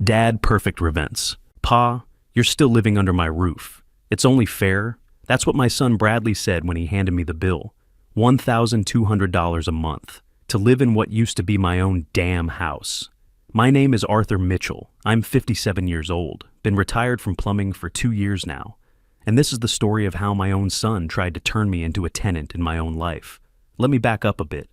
Dadperfectrevenge. Pa, you're still living under my roof. It's only fair. That's what my son Bradley said when he handed me the bill. $1,200 a month to live in what used to be my own damn house. My name is Arthur Mitchell. I'm 57 years old, been retired from plumbing for 2 years now. And this is the story of how my own son tried to turn me into a tenant in my own life. Let me back up a bit.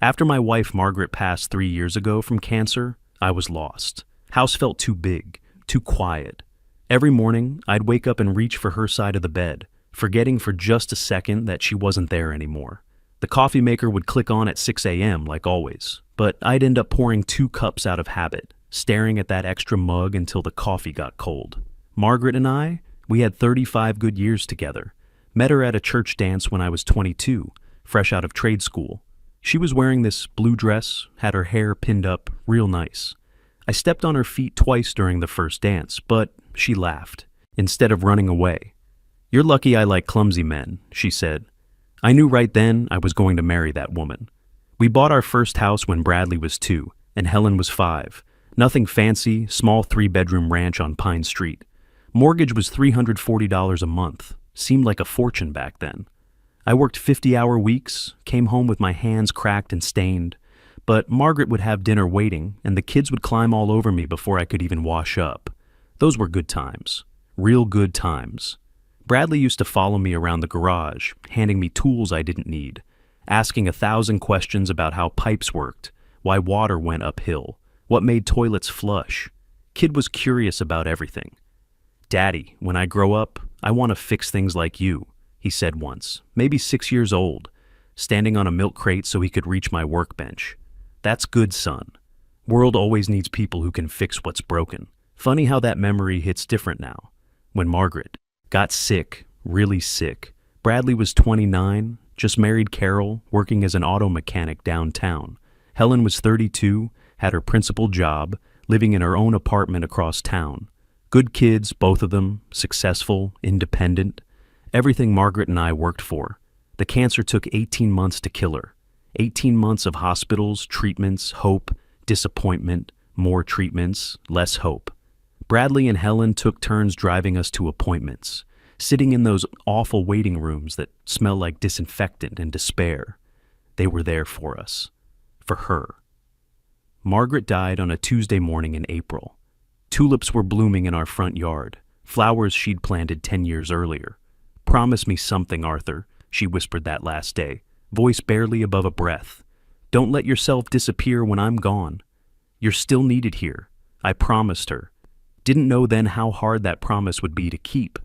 After my wife Margaret passed 3 years ago from cancer, I was lost. House felt too big, too quiet. Every morning, I'd wake up and reach for her side of the bed, forgetting for just a second that she wasn't there anymore. The coffee maker would click on at 6 a.m. like always, but I'd end up pouring 2 cups out of habit, staring at that extra mug until the coffee got cold. Margaret and I, we had 35 good years together. Met her at a church dance when I was 22, fresh out of trade school. She was wearing this blue dress, had her hair pinned up, real nice. I stepped on her feet twice during the first dance, but she laughed, instead of running away. "You're lucky I like clumsy men," she said. I knew right then I was going to marry that woman. We bought our first house when Bradley was 2, and Helen was 5. Nothing fancy, small 3-bedroom ranch on Pine Street. Mortgage was $340 a month. Seemed like a fortune back then. I worked 50-hour weeks, came home with my hands cracked and stained, but Margaret would have dinner waiting, and the kids would climb all over me before I could even wash up. Those were good times. Real good times. Bradley used to follow me around the garage, handing me tools I didn't need, asking 1,000 questions about how pipes worked, why water went uphill, what made toilets flush. Kid was curious about everything. "Daddy, when I grow up, I want to fix things like you," he said once, maybe 6 years old, standing on a milk crate so he could reach my workbench. That's good, son. World always needs people who can fix what's broken. Funny how that memory hits different now. When Margaret got sick, really sick, Bradley was 29, just married Carol, working as an auto mechanic downtown. Helen was 32, had her principal job, living in her own apartment across town. Good kids, both of them, successful, independent. Everything Margaret and I worked for. The cancer took 18 months to kill her. 18 months of hospitals, treatments, hope, disappointment, more treatments, less hope. Bradley and Helen took turns driving us to appointments, sitting in those awful waiting rooms that smell like disinfectant and despair. They were there for us. For her. Margaret died on a Tuesday morning in April. Tulips were blooming in our front yard, flowers she'd planted 10 years earlier. "Promise me something, Arthur," she whispered that last day, voice barely above a breath. "Don't let yourself disappear when I'm gone. You're still needed here." I promised her. Didn't know then how hard that promise would be to keep.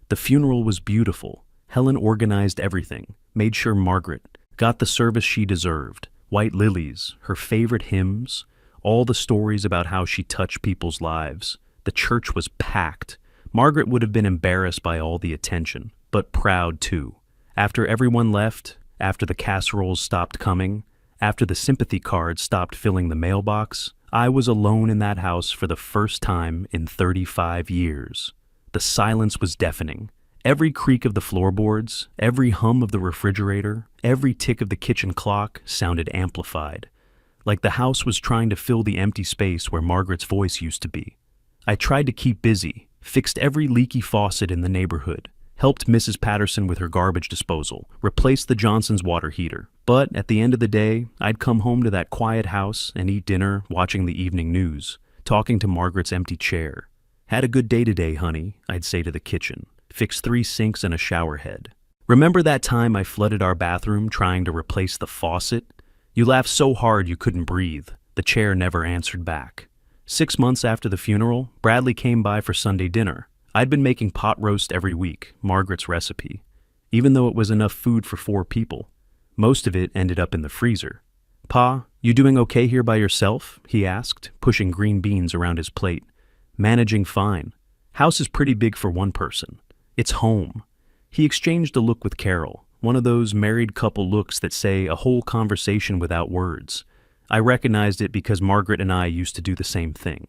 The funeral was beautiful. Helen organized everything, made sure Margaret got the service she deserved. White lilies, her favorite hymns, all the stories about how she touched people's lives. The church was packed. Margaret would have been embarrassed by all the attention, but proud too. After everyone left, after the casseroles stopped coming, after the sympathy cards stopped filling the mailbox, I was alone in that house for the first time in 35 years. The silence was deafening. Every creak of the floorboards, every hum of the refrigerator, every tick of the kitchen clock sounded amplified, like the house was trying to fill the empty space where Margaret's voice used to be. I tried to keep busy, fixed every leaky faucet in the neighborhood, helped Mrs. Patterson with her garbage disposal, replaced the Johnson's water heater. But at the end of the day, I'd come home to that quiet house and eat dinner, watching the evening news, talking to Margaret's empty chair. "Had a good day today, honey," I'd say to the kitchen. Fixed 3 sinks and a shower head. "Remember that time I flooded our bathroom trying to replace the faucet? You laughed so hard you couldn't breathe." The chair never answered back. 6 months after the funeral, Bradley came by for Sunday dinner. I'd been making pot roast every week, Margaret's recipe, even though it was enough food for 4 people. Most of it ended up in the freezer. "Pa, you doing okay here by yourself?" he asked, pushing green beans around his plate. "Managing fine. House is pretty big for one person. It's home." He exchanged a look with Carol, one of those married couple looks that say a whole conversation without words. I recognized it because Margaret and I used to do the same thing.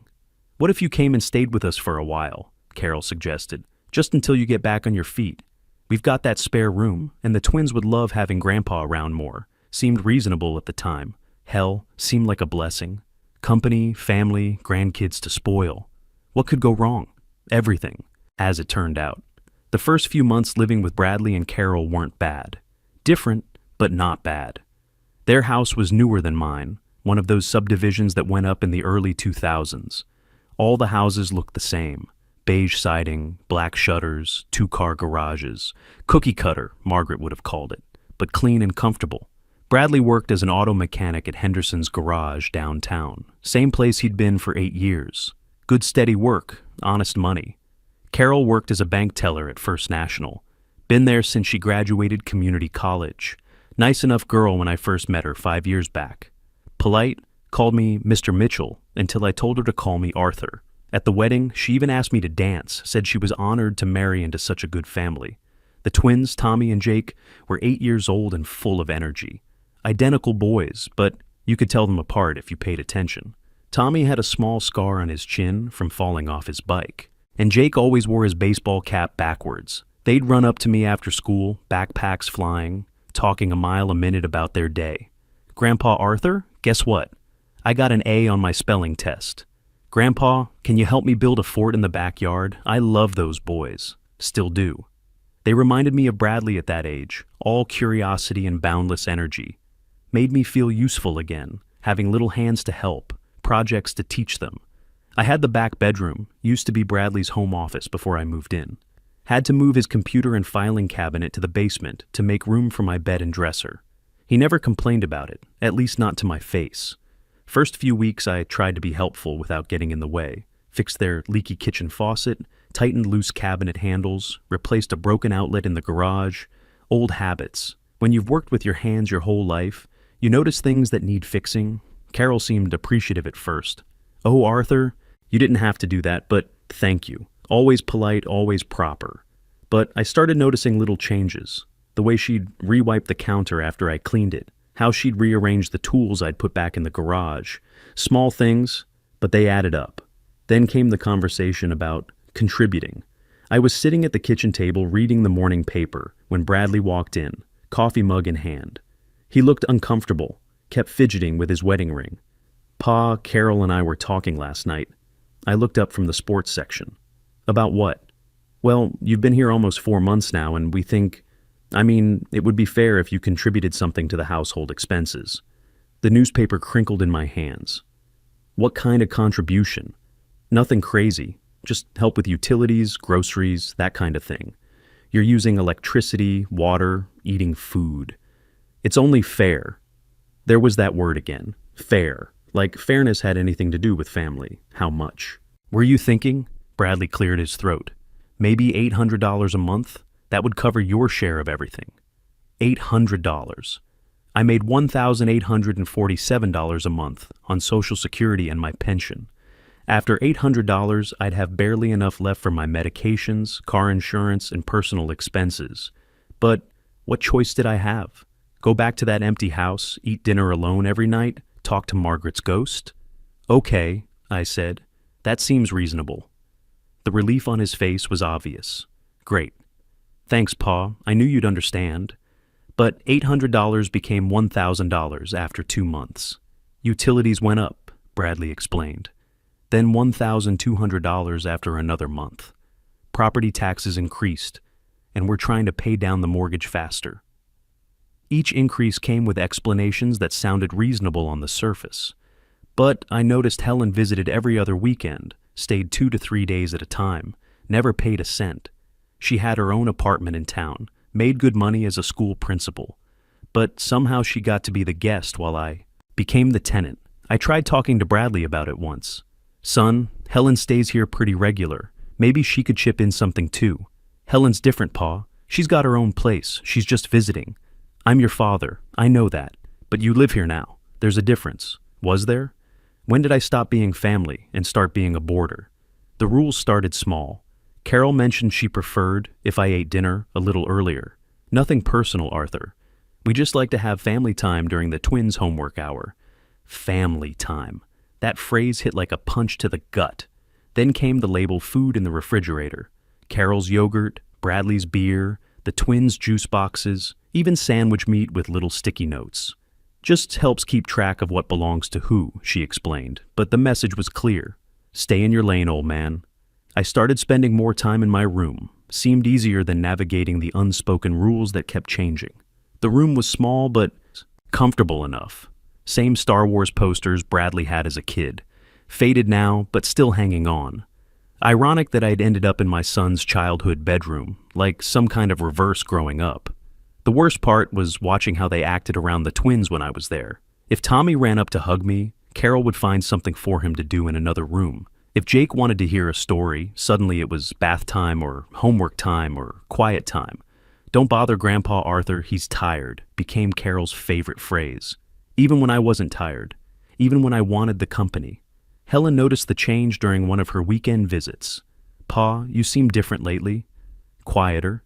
"What if you came and stayed with us for a while?" Carol suggested. "Just until you get back on your feet. We've got that spare room, and the twins would love having Grandpa around more." Seemed reasonable at the time. Hell, seemed like a blessing. Company, family, grandkids to spoil. What could go wrong? Everything, as it turned out. The first few months living with Bradley and Carol weren't bad. Different, but not bad. Their house was newer than mine, one of those subdivisions that went up in the early 2000s. All the houses looked the same. Beige siding, black shutters, two-car garages. Cookie cutter, Margaret would have called it, but clean and comfortable. Bradley worked as an auto mechanic at Henderson's garage downtown. Same place he'd been for 8 years. Good steady work, honest money. Carol worked as a bank teller at First National. Been there since she graduated community college. Nice enough girl when I first met her 5 years back. Polite, called me Mr. Mitchell until I told her to call me Arthur. At the wedding, she even asked me to dance, said she was honored to marry into such a good family. The twins, Tommy and Jake, were 8 years old and full of energy. Identical boys, but you could tell them apart if you paid attention. Tommy had a small scar on his chin from falling off his bike, and Jake always wore his baseball cap backwards. They'd run up to me after school, backpacks flying, talking a mile a minute about their day. Grandpa Arthur, guess what? I got an A on my spelling test. Grandpa, can you help me build a fort in the backyard? I love those boys. Still do. They reminded me of Bradley at that age, all curiosity and boundless energy. Made me feel useful again, having little hands to help, projects to teach them. I had the back bedroom, used to be Bradley's home office before I moved in. Had to move his computer and filing cabinet to the basement to make room for my bed and dresser. He never complained about it, at least not to my face. First few weeks I tried to be helpful without getting in the way. Fixed their leaky kitchen faucet, tightened loose cabinet handles, replaced a broken outlet in the garage. Old habits. When you've worked with your hands your whole life, you notice things that need fixing. Carol seemed appreciative at first. Oh, Arthur, you didn't have to do that, but thank you. Always polite, always proper. But I started noticing little changes. The way she'd re-wipe the counter after I cleaned it. How she'd rearrange the tools I'd put back in the garage. Small things, but they added up. Then came the conversation about contributing. I was sitting at the kitchen table reading the morning paper when Bradley walked in, coffee mug in hand. He looked uncomfortable, kept fidgeting with his wedding ring. Pa, Carol, and I were talking last night. I looked up from the sports section. About what? Well, you've been here almost 4 months now, and we think... it would be fair if you contributed something to the household expenses. The newspaper crinkled in my hands. What kind of contribution? Nothing crazy. Just help with utilities, groceries, that kind of thing. You're using electricity, water, eating food. It's only fair. There was that word again. Fair. Like fairness had anything to do with family. How much? Were you thinking? Bradley cleared his throat. Maybe $800 a month? That would cover your share of everything. $800. I made $1,847 a month on Social Security and my pension. After $800, I'd have barely enough left for my medications, car insurance, and personal expenses. But what choice did I have? Go back to that empty house, eat dinner alone every night, talk to Margaret's ghost? Okay, I said. That seems reasonable. The relief on his face was obvious. Great. Thanks, Pa. I knew you'd understand. But $800 became $1,000 after 2 months. Utilities went up, Bradley explained. Then $1,200 after another month. Property taxes increased, and we're trying to pay down the mortgage faster. Each increase came with explanations that sounded reasonable on the surface. But I noticed Helen visited every other weekend, stayed 2 to 3 days at a time, never paid a cent. She had her own apartment in town, made good money as a school principal. But somehow she got to be the guest while I became the tenant. I tried talking to Bradley about it once. Son, Helen stays here pretty regular. Maybe she could chip in something too. Helen's different, Pa. She's got her own place. She's just visiting. I'm your father. I know that. But you live here now. There's a difference. Was there? When did I stop being family and start being a boarder? The rules started small. Carol mentioned she preferred, if I ate dinner, a little earlier. Nothing personal, Arthur. We just like to have family time during the twins' homework hour. Family time. That phrase hit like a punch to the gut. Then came the label food in the refrigerator. Carol's yogurt, Bradley's beer, the twins' juice boxes, even sandwich meat with little sticky notes. Just helps keep track of what belongs to who, she explained, but the message was clear. Stay in your lane, old man. I started spending more time in my room. Seemed easier than navigating the unspoken rules that kept changing. The room was small but comfortable enough. Same Star Wars posters Bradley had as a kid. Faded now, but still hanging on. Ironic that I'd ended up in my son's childhood bedroom, like some kind of reverse growing up. The worst part was watching how they acted around the twins when I was there. If Tommy ran up to hug me, Carol would find something for him to do in another room. If Jake wanted to hear a story, suddenly it was bath time or homework time or quiet time. "Don't bother Grandpa Arthur, he's tired," became Carol's favorite phrase. Even when I wasn't tired. Even when I wanted the company. Helen noticed the change during one of her weekend visits. "Pa, you seem different lately." Quieter.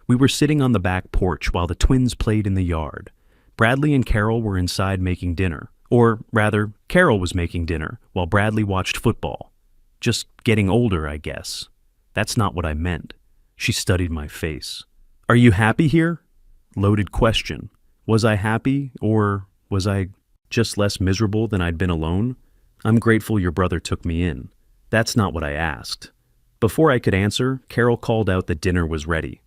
We were sitting on the back porch while the twins played in the yard. Bradley and Carol were inside making dinner. Or, rather, Carol was making dinner while Bradley watched football. Just getting older, I guess. That's not what I meant. She studied my face. "Are you happy here?" Loaded question. Was I happy, or was I just less miserable than I'd been alone? "I'm grateful your brother took me in." That's not what I asked. Before I could answer, Carol called out that dinner was ready.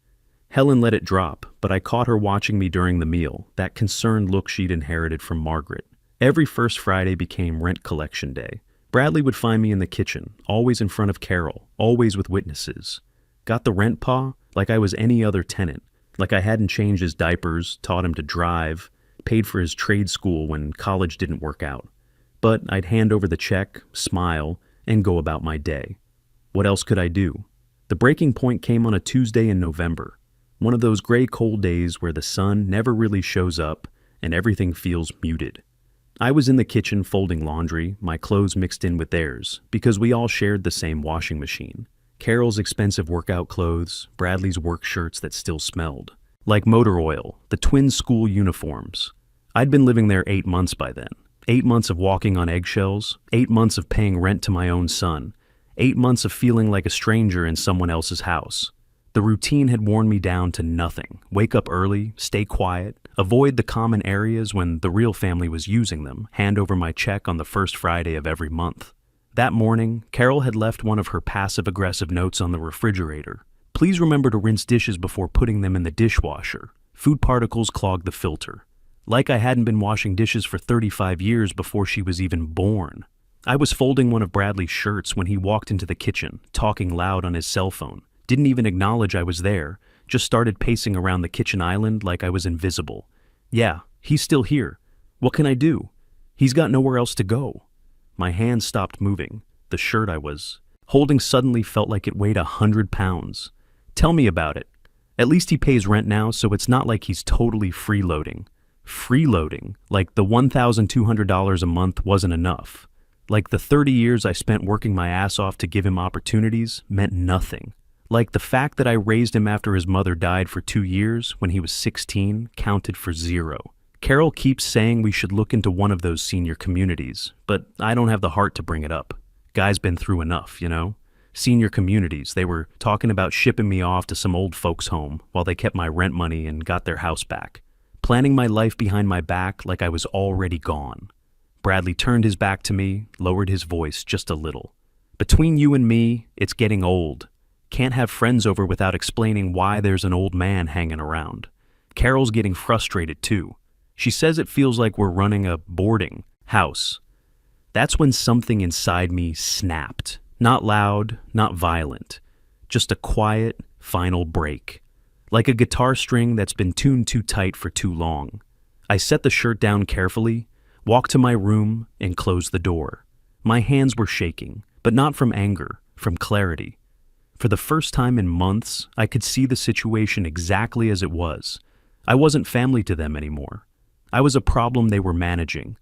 Helen let it drop, but I caught her watching me during the meal, that concerned look she'd inherited from Margaret. Every first Friday became rent collection day. Bradley would find me in the kitchen, always in front of Carol, always with witnesses. Got the rent, Pa? Like I was any other tenant. Like I hadn't changed his diapers, taught him to drive, paid for his trade school when college didn't work out. But I'd hand over the check, smile, and go about my day. What else could I do? The breaking point came on a Tuesday in November. One of those gray cold days where the sun never really shows up and everything feels muted. I was in the kitchen folding laundry, my clothes mixed in with theirs, because we all shared the same washing machine. Carol's expensive workout clothes, Bradley's work shirts that still smelled. Like motor oil, the twins' school uniforms. I'd been living there 8 months by then. 8 months of walking on eggshells, 8 months of paying rent to my own son, 8 months of feeling like a stranger in someone else's house. The routine had worn me down to nothing. Wake up early, stay quiet, avoid the common areas when the real family was using them, hand over my check on the first Friday of every month. That morning, Carol had left one of her passive-aggressive notes on the refrigerator. "Please remember to rinse dishes before putting them in the dishwasher. Food particles clog the filter." Like I hadn't been washing dishes for 35 years before she was even born. I was folding one of Bradley's shirts when he walked into the kitchen, talking loud on his cell phone. Didn't even acknowledge I was there, just started pacing around the kitchen island like I was invisible. Yeah, he's still here. What can I do? He's got nowhere else to go. My hands stopped moving. The shirt I was holding suddenly felt like it weighed 100 pounds. Tell me about it. At least he pays rent now, so it's not like he's totally freeloading. Freeloading, like the $1,200 a month wasn't enough. Like the 30 years I spent working my ass off to give him opportunities meant nothing. Like the fact that I raised him after his mother died for 2 years when he was 16 counted for 0. Carol keeps saying we should look into one of those senior communities, but I don't have the heart to bring it up. Guy's been through enough, you know? Senior communities, they were talking about shipping me off to some old folks' home while they kept my rent money and got their house back. Planning my life behind my back like I was already gone. Bradley turned his back to me, lowered his voice just a little. "Between you and me, it's getting old. Can't have friends over without explaining why there's an old man hanging around." Carol's getting frustrated too. She says it feels like we're running a boarding house. That's when something inside me snapped. Not loud, not violent. Just a quiet, final break. Like a guitar string that's been tuned too tight for too long. I set the shirt down carefully, walked to my room, and closed the door. My hands were shaking, but not from anger, from clarity. For the first time in months, I could see the situation exactly as it was. I wasn't family to them anymore. I was a problem they were managing,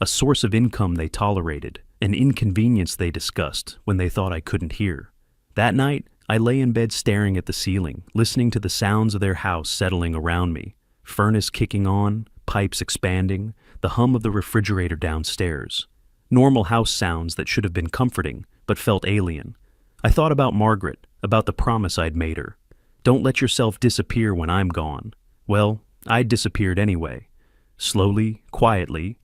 a source of income they tolerated, an inconvenience they discussed when they thought I couldn't hear. That night, I lay in bed staring at the ceiling, listening to the sounds of their house settling around me. Furnace kicking on, pipes expanding, the hum of the refrigerator downstairs. Normal house sounds that should have been comforting, but felt alien. I thought about Margaret, about the promise I'd made her. Don't let yourself disappear when I'm gone. Well, I'd disappeared anyway. Slowly, quietly,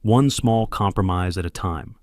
one small compromise at a time.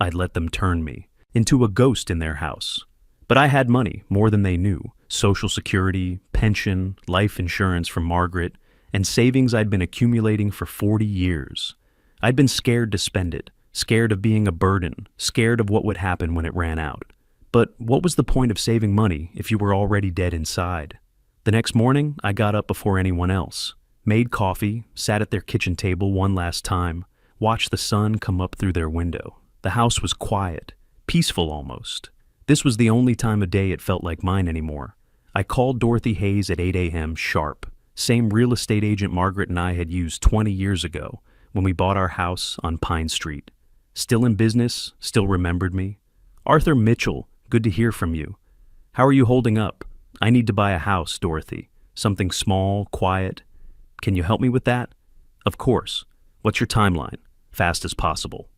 I'd let them turn me. into a ghost in their house. But I had money, more than they knew. Social security, pension, life insurance from Margaret, and savings I'd been accumulating for 40 years. I'd been scared to spend it, scared of being a burden, scared of what would happen when it ran out. But what was the point of saving money if you were already dead inside? The next morning, I got up before anyone else, made coffee, sat at their kitchen table one last time, watched the sun come up through their window. The house was quiet, peaceful almost. This was the only time of day it felt like mine anymore. I called Dorothy Hayes at 8 a.m. sharp, same real estate agent Margaret and I had used 20 years ago when we bought our house on Pine Street. Still in business, still remembered me. Arthur Mitchell, good to hear from you. How are you holding up? I need to buy a house, Dorothy. Something small, quiet. Can you help me with that? Of course. What's your timeline? Fast as possible.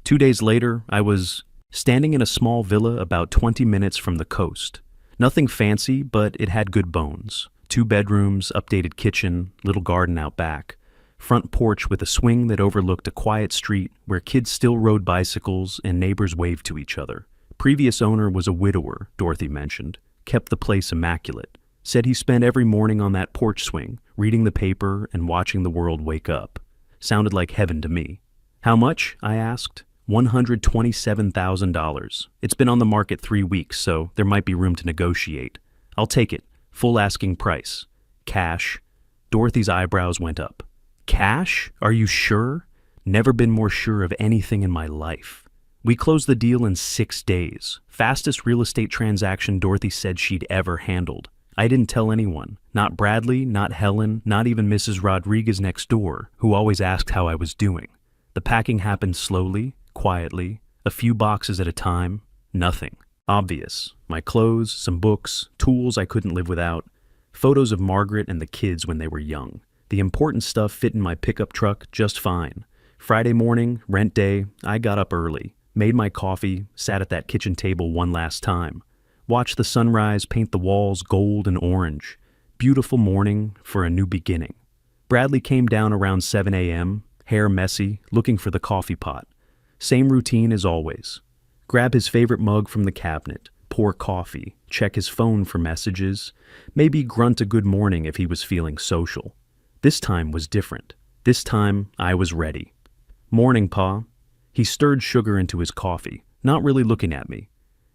2 days later, I was standing in a small villa about 20 minutes from the coast. Nothing fancy, but it had good bones. 2 bedrooms, updated kitchen, little garden out back. Front porch with a swing that overlooked a quiet street where kids still rode bicycles and neighbors waved to each other. Previous owner was a widower, Dorothy mentioned. Kept the place immaculate. Said he spent every morning on that porch swing, reading the paper and watching the world wake up. Sounded like heaven to me. How much? I asked. $127,000. It's been on the market 3 weeks, so there might be room to negotiate. I'll take it. Full asking price. Cash. Dorothy's eyebrows went up. Cash? Are you sure? Never been more sure of anything in my life. We closed the deal in 6 days. Fastest real estate transaction Dorothy said she'd ever handled. I didn't tell anyone. Not Bradley, not Helen, not even Mrs. Rodriguez next door, who always asked how I was doing. The packing happened slowly, quietly, a few boxes at a time. Nothing obvious. My clothes, some books, tools I couldn't live without, photos of Margaret and the kids when they were young. The important stuff fit in my pickup truck just fine. Friday morning, rent day, I got up early, made my coffee, sat at that kitchen table one last time, watched the sunrise paint the walls gold and orange. Beautiful morning for a new beginning. Bradley came down around 7 a.m., hair messy, looking for the coffee pot. Same routine as always. Grab his favorite mug from the cabinet, pour coffee, check his phone for messages, maybe grunt a good morning if he was feeling social. This time was different. This time, I was ready. Morning, Pa. He stirred sugar into his coffee, not really looking at me.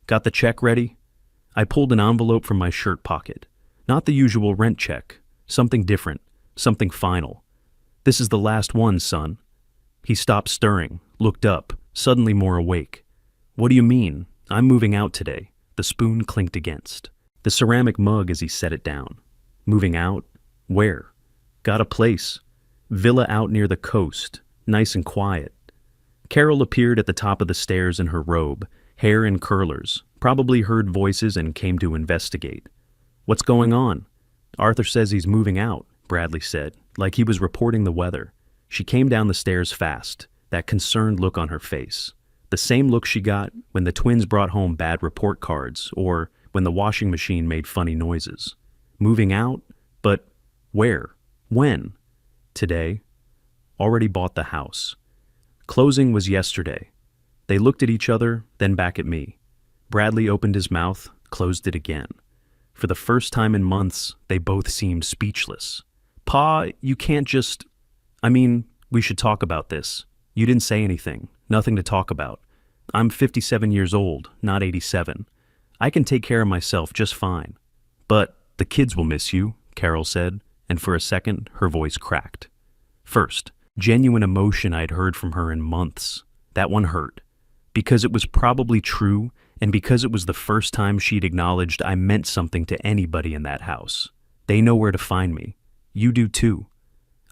Got the check ready? I pulled an envelope from my shirt pocket. Not the usual rent check. Something different. Something final. This is the last one, son. He stopped stirring, looked up, suddenly more awake. What do you mean? I'm moving out today. The spoon clinked against the ceramic mug as he set it down. Moving out? Where? Got a place. Villa out near the coast. Nice and quiet. Carol appeared at the top of the stairs in her robe, hair in curlers, probably heard voices and came to investigate. What's going on? Arthur says he's moving out, Bradley said, like he was reporting the weather. She came down the stairs fast, that concerned look on her face. The same look she got when the twins brought home bad report cards or when the washing machine made funny noises. Moving out? But where? When? Today. Already bought the house. Closing was yesterday. They looked at each other, then back at me. Bradley opened his mouth, closed it again. For the first time in months, they both seemed speechless. Pa, you can't just... we should talk about this. You didn't say anything. Nothing to talk about. I'm 57 years old, not 87. I can take care of myself just fine. But the kids will miss you, Carol said, and for a second, her voice cracked. First, genuine emotion I'd heard from her in months. That one hurt. Because it was probably true, and because it was the first time she'd acknowledged I meant something to anybody in that house. They know where to find me. You do too.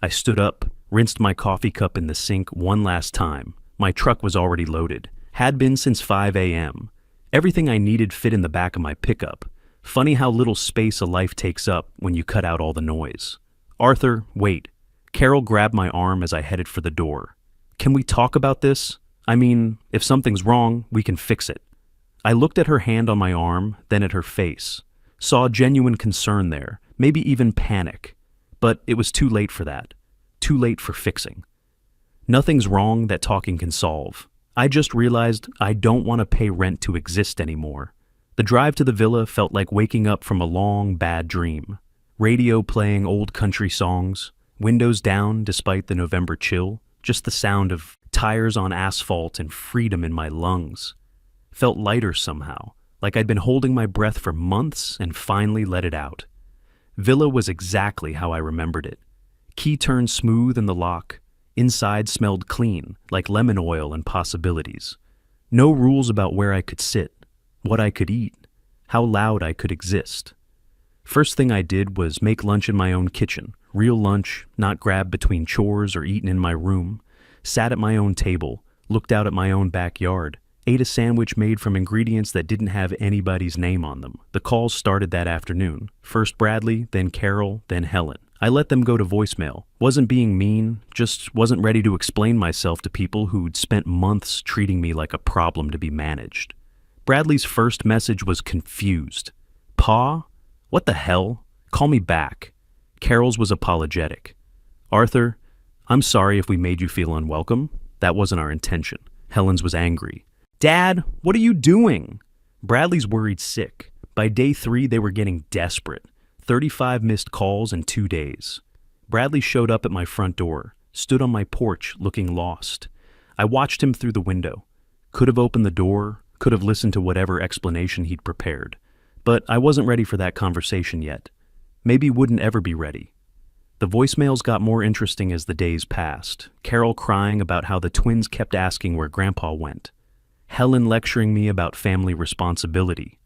I stood up, rinsed my coffee cup in the sink one last time. My truck was already loaded. Had been since 5 a.m. Everything I needed fit in the back of my pickup. Funny how little space a life takes up when you cut out all the noise. Arthur, wait. Carol grabbed my arm as I headed for the door. Can we talk about this? If something's wrong, we can fix it. I looked at her hand on my arm, then at her face. Saw genuine concern there, maybe even panic. But it was too late for that. Too late for fixing. Nothing's wrong that talking can solve. I just realized I don't want to pay rent to exist anymore. The drive to the villa felt like waking up from a long, bad dream. Radio playing old country songs, windows down despite the November chill, just the sound of tires on asphalt and freedom in my lungs. Felt lighter somehow, like I'd been holding my breath for months and finally let it out. Villa was exactly how I remembered it. Key turned smooth in the lock. Inside smelled clean, like lemon oil and possibilities. No rules about where I could sit, what I could eat, how loud I could exist. First thing I did was make lunch in my own kitchen, real lunch, not grabbed between chores or eaten in my room. Sat at my own table, looked out at my own backyard, ate a sandwich made from ingredients that didn't have anybody's name on them. The calls started that afternoon. First Bradley, then Carol, then Helen. I let them go to voicemail. Wasn't being mean, just wasn't ready to explain myself to people who'd spent months treating me like a problem to be managed. Bradley's first message was confused. Pa? What the hell? Call me back. Carol's was apologetic. Arthur, I'm sorry if we made you feel unwelcome. That wasn't our intention. Helen's was angry. Dad, what are you doing? Bradley's worried sick. By day 3, they were getting desperate. 35 missed calls in 2 days. Bradley showed up at my front door, stood on my porch looking lost. I watched him through the window. Could have opened the door, could have listened to whatever explanation he'd prepared. But I wasn't ready for that conversation yet. Maybe wouldn't ever be ready. The voicemails got more interesting as the days passed. Carol crying about how the twins kept asking where Grandpa went. Helen lecturing me about family responsibility.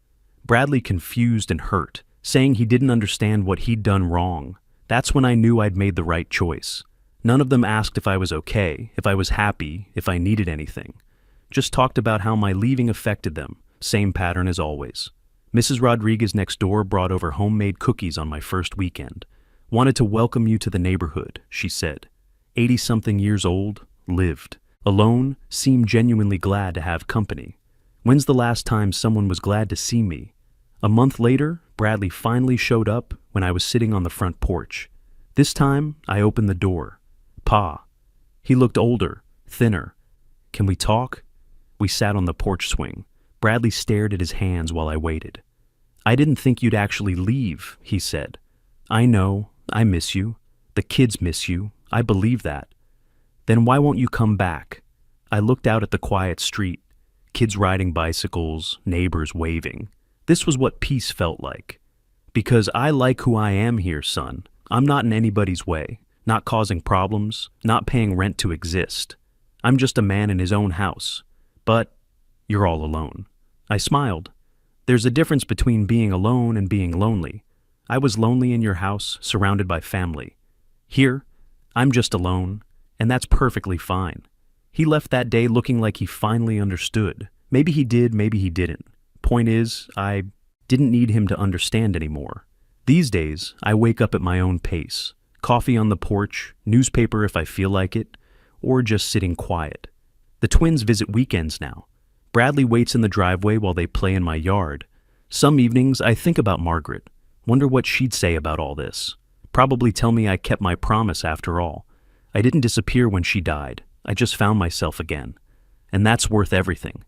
Bradley confused and hurt, saying he didn't understand what he'd done wrong. That's when I knew I'd made the right choice. None of them asked if I was okay, if I was happy, if I needed anything. Just talked about how my leaving affected them. Same pattern as always. Mrs. Rodriguez next door brought over homemade cookies on my first weekend. Wanted to welcome you to the neighborhood, she said. 80-something years old, lived. Alone, seemed genuinely glad to have company. When's the last time someone was glad to see me? A month later, Bradley finally showed up when I was sitting on the front porch. This time, I opened the door. Pa. He looked older, thinner. Can we talk? We sat on the porch swing. Bradley stared at his hands while I waited. I didn't think you'd actually leave, he said. I know, I miss you. The kids miss you. I believe that. Then why won't you come back? I looked out at the quiet street. Kids riding bicycles, neighbors waving. This was what peace felt like. Because I like who I am here, son. I'm not in anybody's way, not causing problems, not paying rent to exist. I'm just a man in his own house. But you're all alone. I smiled. There's a difference between being alone and being lonely. I was lonely in your house, surrounded by family. Here, I'm just alone, and that's perfectly fine. He left that day looking like he finally understood. Maybe he did, maybe he didn't. Point is, I didn't need him to understand anymore. These days, I wake up at my own pace. Coffee on the porch, newspaper if I feel like it, or just sitting quiet. The twins visit weekends now. Bradley waits in the driveway while they play in my yard. Some evenings, I think about Margaret. Wonder what she'd say about all this. Probably tell me I kept my promise after all. I didn't disappear when she died. I just found myself again. And that's worth everything.